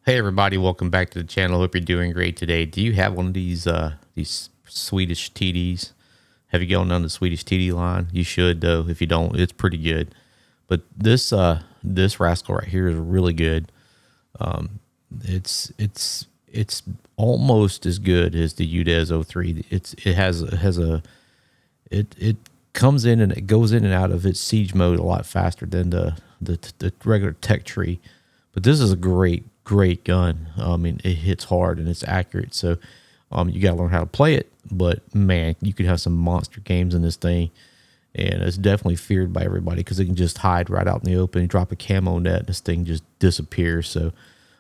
Hey everybody, welcome back to the channel. Hope you're doing great today. Do you have one of these Swedish TDs? Have you gone on the Swedish TD line? You should though. If you don't, it's pretty good. But this rascal right here is really good. It's almost as good as the UDES 03. It comes in and it goes in and out of its siege mode a lot faster than the regular tech tree. But this is a great gun. I mean, it hits hard and it's accurate. So you got to learn how to play it. But man, you could have some monster games in this thing. And it's definitely feared by everybody because it can just hide right out in the open. You drop a camo net, and this thing just disappears. So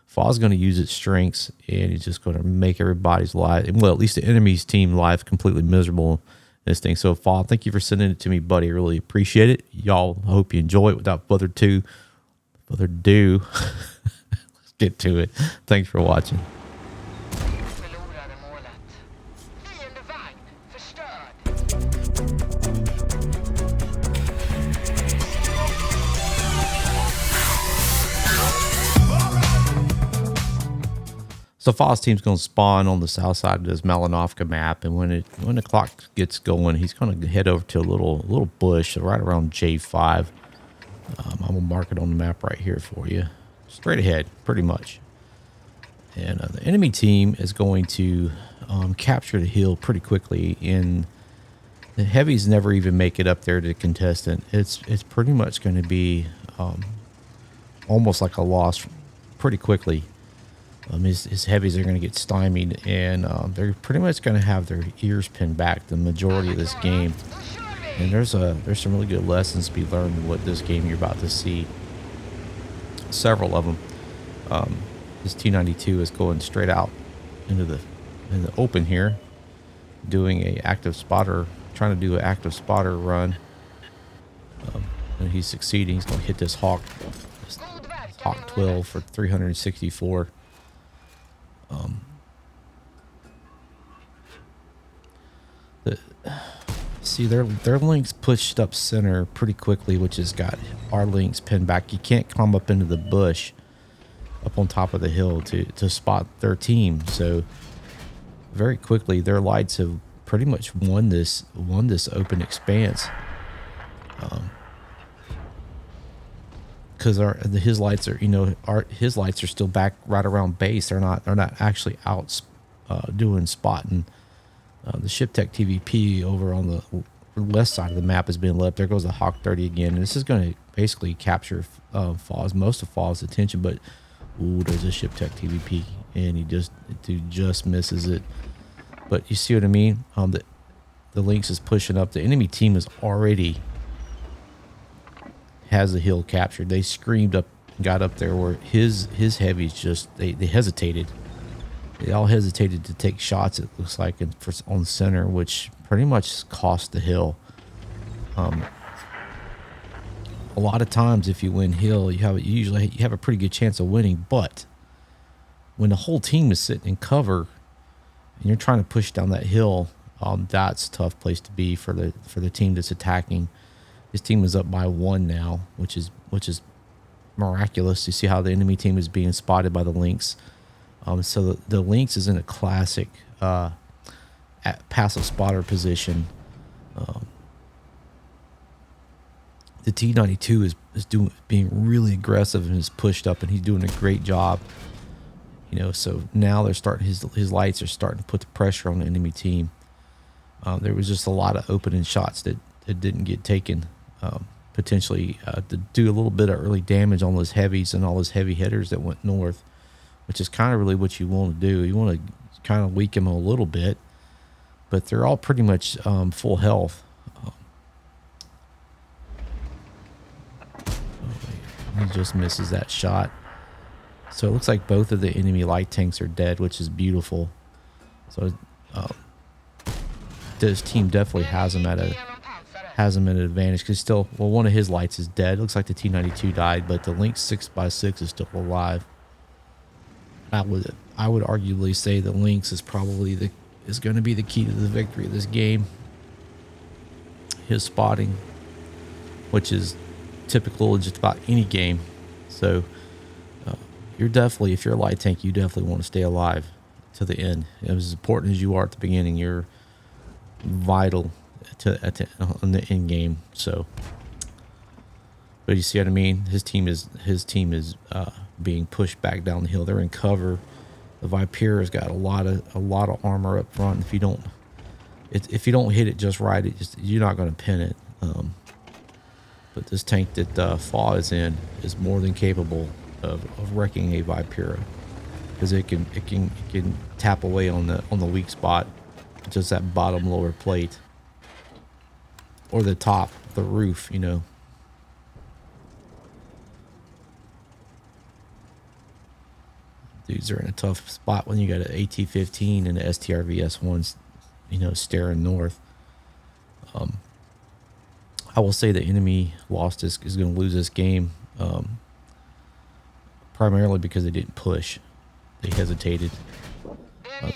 Faugh's going to use its strengths, and he's just going to make everybody's life, well, at least the enemy's team life, completely miserable in this thing. So Faugh, thank you for sending it to me, buddy. I really appreciate it. Y'all, hope you enjoy it. Without further ado, let's get to it. Thanks for watching. So Faugh's team's going to spawn on the south side of this Malinovka map, and when the clock gets going, he's going to head over to a little bush right around J5. I'm going to mark it on the map right here for you, straight ahead, pretty much. And the enemy team is going to capture the hill pretty quickly, and the heavies never even make it up there to the contestant. It's pretty much going to be almost like a loss pretty quickly. His heavies are going to get stymied, and they're pretty much going to have their ears pinned back the majority of this game. And there's some really good lessons to be learned in what this game you're about to see. Several of them. This T92 is going straight out into the open here, doing trying to do an active spotter run. And he's succeeding. He's going to hit this Hawk 12 for 364. See, their links pushed up center pretty quickly, which has got our links pinned back. You can't climb up into the bush up on top of the hill to spot their team. So very quickly, their lights have pretty much won this open expanse. Because his lights are his lights are still back right around base. They're not actually out doing spotting. The ship tech TVP over on the west side of the map has been left. There goes the Hawk 30 again. And this is going to basically capture most of Faugh's attention. But ooh, there's a ship tech TVP, and he just misses it. But you see what I mean? The Lynx is pushing up. The enemy team is already has the hill captured. They screamed up, got up there where his heavies just they hesitated. They all hesitated to take shots. It looks like on center, which pretty much cost the hill. A lot of times, if you win hill, you usually have a pretty good chance of winning. But when the whole team is sitting in cover and you're trying to push down that hill, that's a tough place to be for the team that's attacking. His team is up by 1 now, which is miraculous. You see how the enemy team is being spotted by the Lynx. So the Lynx is in a classic passive spotter position. The T92 is being really aggressive and is pushed up, and he's doing a great job. So now they're starting his lights are starting to put the pressure on the enemy team. There was just a lot of opening shots that didn't get taken. Potentially to do a little bit of early damage on those heavies and all those heavy hitters that went north, which is kind of really what you want to do. You want to kind of weaken them a little bit, but they're all pretty much full health. He just misses that shot. So it looks like both of the enemy light tanks are dead, which is beautiful. So this team definitely has him at an advantage, because still, well, one of his lights is dead. Looks like the T92 died, but the Lynx 6x6 is still alive. I would arguably say the Lynx is probably is going to be the key to the victory of this game. His spotting, which is typical of just about any game. So you're definitely, if you're a light tank, you definitely want to stay alive to the end. As important as you are at the beginning, you're vital on the end game. So, but you see what I mean? His team is being pushed back down the hill. They're in cover. The Vipera's got a lot of armor up front. If you don't hit it just right, you're not going to pin it. But this tank that Faugh is in is more than capable of wrecking a Vipera, because it can tap away on the weak spot, just that bottom lower plate or the top, the roof, you know. Dudes are in a tough spot when you got an AT-15 and an Strv S1, you know, staring north. I will say the enemy is going to lose this game, primarily because they didn't push. They hesitated.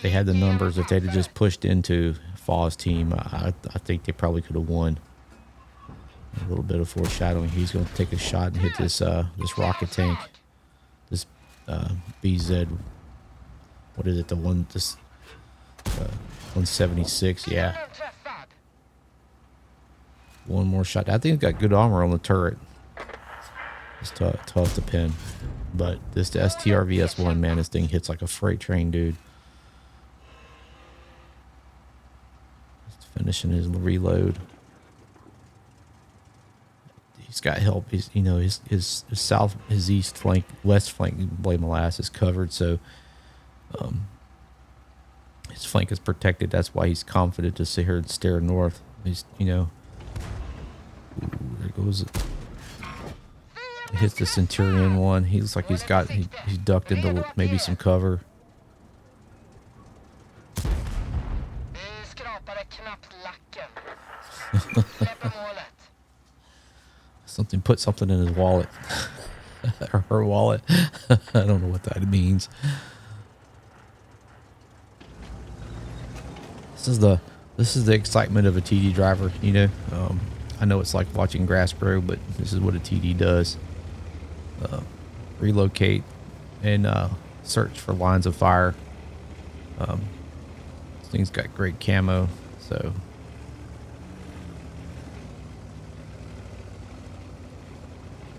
They had the numbers. If they'd have just pushed into Faugh's team, I think they probably could have won. A little bit of foreshadowing. He's going to take a shot and hit this rocket tank. This BZ. What is it? 176. Yeah. One more shot. I think it's got good armor on the turret. It's tough to pin. But this Strv S1, man, this thing hits like a freight train, dude. Just finishing his reload. He's got help. He's, you know, his east flank, west flank, blade molasses is covered, so his flank is protected. That's why he's confident to sit here and stare north. He's, you know, ooh, there goes it. Hits the Centurion one. He looks like he's ducked into maybe some cover. Put something in his wallet. Or her wallet. I don't know what that means. This is the excitement of a TD driver, you know. I know it's like watching grass grow, but this is what a TD does. Relocate and search for lines of fire. This thing's got great camo, so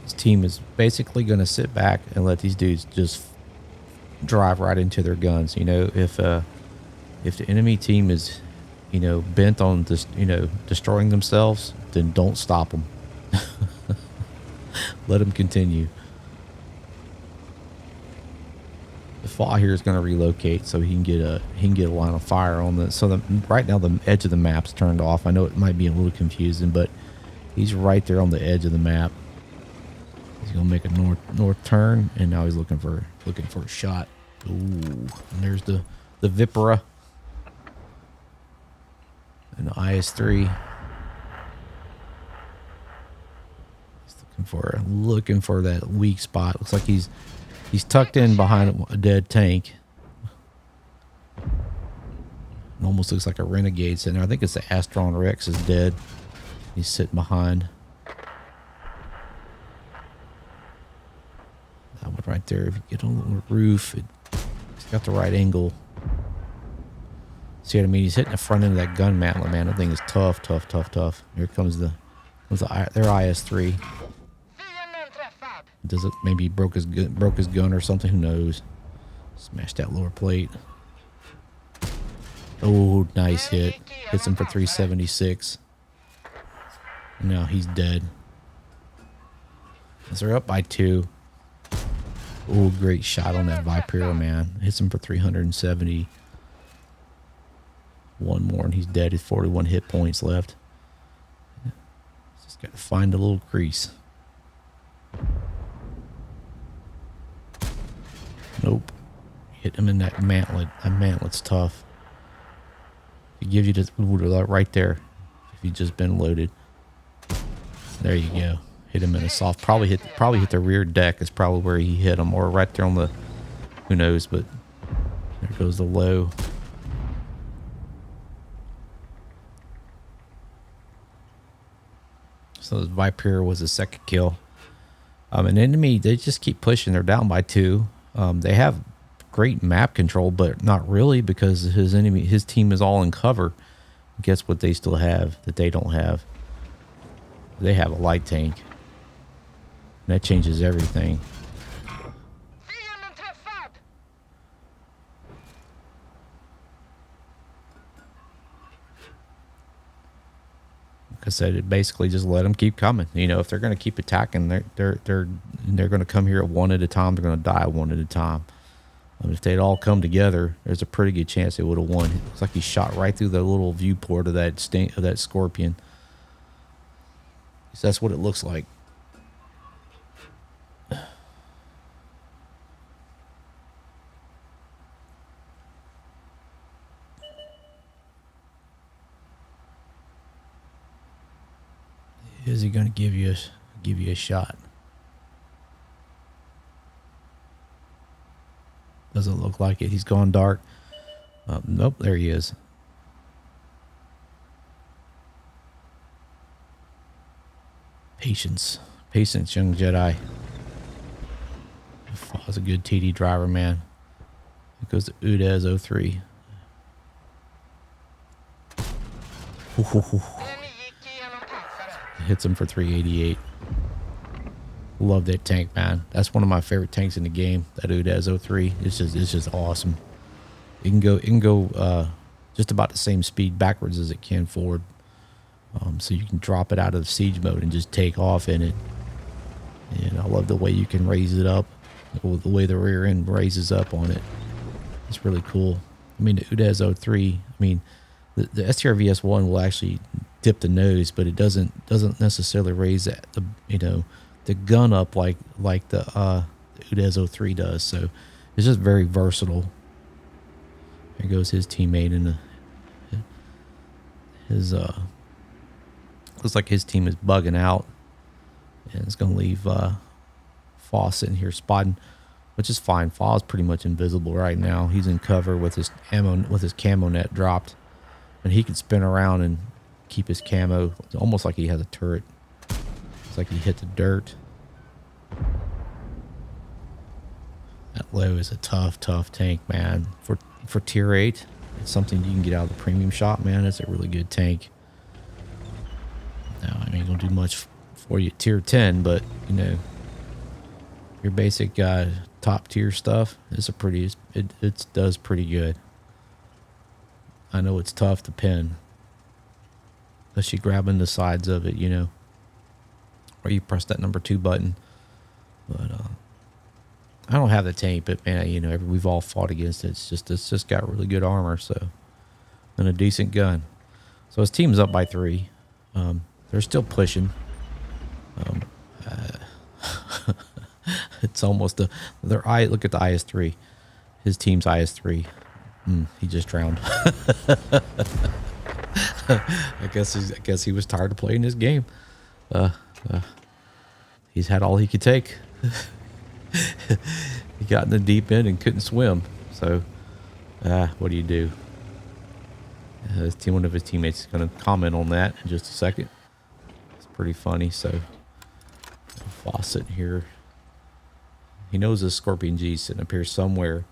this team is basically going to sit back and let these dudes just drive right into their guns. You know, if the enemy team is, you know, bent on just, you know, destroying themselves, then don't stop them. Let them continue. The Faugh here is going to relocate so he can get a line of fire on the. So right now the edge of the map's turned off. I know it might be a little confusing, but he's right there on the edge of the map. He's going to make a north turn, and now he's looking for a shot. Ooh, and there's the Vipera and the IS-3. Looking for that weak spot. Looks like he's tucked in behind a dead tank. It almost looks like a renegade sitting there. I think it's the Astron Rex is dead. He's sitting behind that one right there. If you get on the roof, it's got the right angle. See what I mean? He's hitting the front end of that gun mantlet, man. That thing is tough. Here comes their IS-3. Does it maybe he broke his gun or something? Who knows? Smashed that lower plate. Oh, nice hit. Hits him for 376. No, he's dead. So they're up by 2. Oh, great shot on that Vipera, man. Hits him for 370. One more and he's dead. He's 41 hit points left. Just got to find a little crease. Nope. Hit him in that mantlet. That mantlet's tough. It gives you this right there. If you've just been loaded. There you go. Hit him in a soft. Probably hit the rear deck is probably where he hit him, or right there on the. Who knows? But there goes the low. So the Vipera was the second kill. An enemy, they just keep pushing. They're down by 2. They have great map control, but not really, because his team is all in cover. Guess what they still have that they don't have? They have a light tank. And that changes everything. Like I said, it basically just let them keep coming. You know, if they're going to keep attacking, they're going to come here one at a time. They're going to die one at a time. If they'd all come together, there's a pretty good chance they would have won. It looks like he shot right through the little viewport of that scorpion. So that's what it looks like. Is he going to give you a shot? Doesn't look like it. He's gone dark. Nope, there he is. Patience, young Jedi. Faugh's a good TD driver, man. It goes to Udez 03. Hits him for 388. Love that tank, man. That's one of my favorite tanks in the game. That Udez 03. It's just awesome. It can go just about the same speed backwards as it can forward. So you can drop it out of siege mode and just take off in it. And I love the way you can raise it up, the way the rear end raises up on it. It's really cool. I mean, the Udez 03. I mean, the Strv S1 will actually dip the nose, but it doesn't necessarily raise the gun up like the Udez 03 does. So it's just very versatile. There goes his teammate in his looks like his team is bugging out, and it's gonna leave Faugh sitting here spotting, which is fine. Faugh's pretty much invisible right now. He's in cover with his camo net dropped, and he can spin around and keep his camo. It's almost like he has a turret. It's like he hit the dirt. That low is a tough tank, man. For tier 8, it's something you can get out of the premium shop, man. It's a really good tank. Now, I ain't gonna do much for you at tier 10, but you know, your basic top tier stuff is it does pretty good. I know it's tough to pin, unless you grabbing the sides of it, you know, or you press that number 2 button. But I don't have the tank, but man, you know, we've all fought against it. It's just got really good armor, so, and a decent gun. So his team's up by 3. They're still pushing. It's almost look at the IS-3. His team's IS-3. He just drowned. I guess he was tired of playing this game. He's had all he could take. He got in the deep end and couldn't swim. So, what do you do? One of his teammates is going to comment on that in just a second. It's pretty funny. So, Faugh sitting here. He knows this Scorpion G sitting up here somewhere.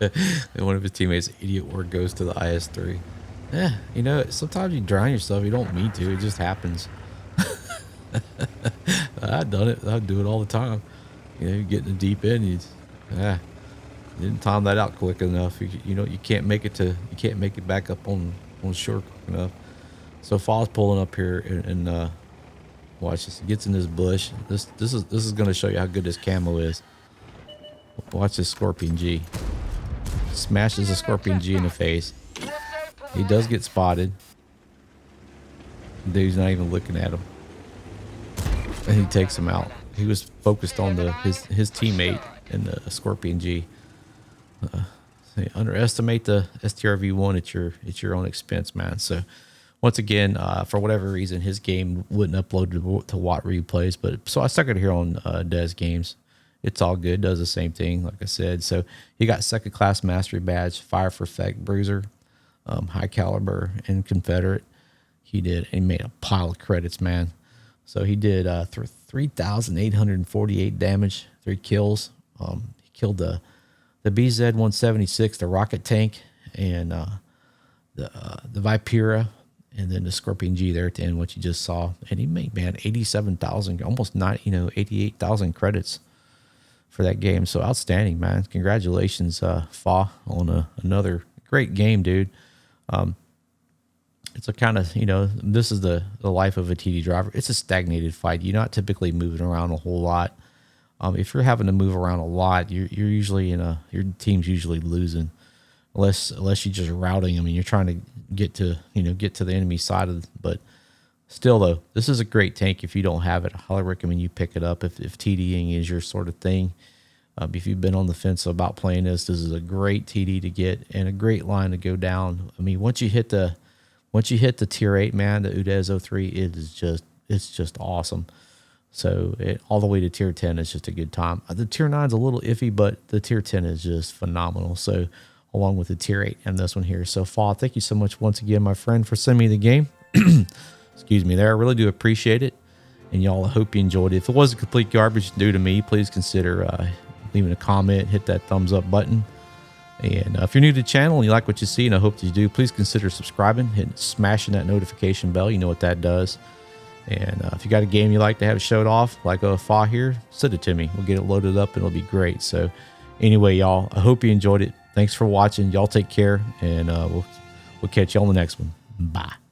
And one of his teammates, idiot word, goes to the IS-3. Yeah, you know, sometimes you drown yourself. You don't mean to. It just happens. I've done it. I do it all the time. You know, you get in the deep end. You didn't time that out quick enough. You can't make it back up on shore quick enough. So Faugh's pulling up here and watch this. He gets in this bush. This is going to show you how good this camo is. Watch this Scorpion G. Smashes the Scorpion G in the face. He does get spotted. The dude's not even looking at him. And he takes him out. He was focused on his teammate and the Scorpion G. So you underestimate the STRV1 at your own expense, man. So once again, for whatever reason, his game wouldn't upload to Watt replays. But so I stuck it here on Des Games. It's all good. Does the same thing, like I said. So he got 2nd class mastery badge, fire for effect bruiser, high caliber and Confederate. He did. He made a pile of credits, man. So he did 3,848 damage, 3 kills. He killed the BZ-176, the rocket tank, and the Vipera, and then the Scorpion G there at the end, what you just saw. And he made, man, 87,000, almost 88,000 credits for that game. So outstanding, man. Congratulations, Faugh, on another great game, dude. It's a kind of, this is the life of a TD driver. It's a stagnated fight. You're not typically moving around a whole lot. If you're having to move around a lot, you're usually your team's usually losing, unless you're just routing them and you're trying to get to the enemy side of. But still, though, this is a great tank. If you don't have it, I highly recommend you pick it up. If TDing is your sort of thing, if you've been on the fence about playing this is a great TD to get and a great line to go down. I mean, once you hit the tier 8, man, the UDES 03, it's just awesome. So all the way to tier 10 is just a good time. The tier 9 is a little iffy, but the tier 10 is just phenomenal. So along with the tier 8 and this one here. So Faugh, thank you so much once again, my friend, for sending me the game. Excuse me there. I really do appreciate it. And y'all, I hope you enjoyed it. If it was a complete garbage due to me, please consider leaving a comment, hit that thumbs up button. And if you're new to the channel and you like what you see, and I hope that you do, please consider subscribing, smashing that notification bell. You know what that does. And if you got a game you like to have showed off, like a Faugh here, send it to me. We'll get it loaded up and it'll be great. So anyway, y'all, I hope you enjoyed it. Thanks for watching. Y'all take care, and we'll catch you on the next one. Bye.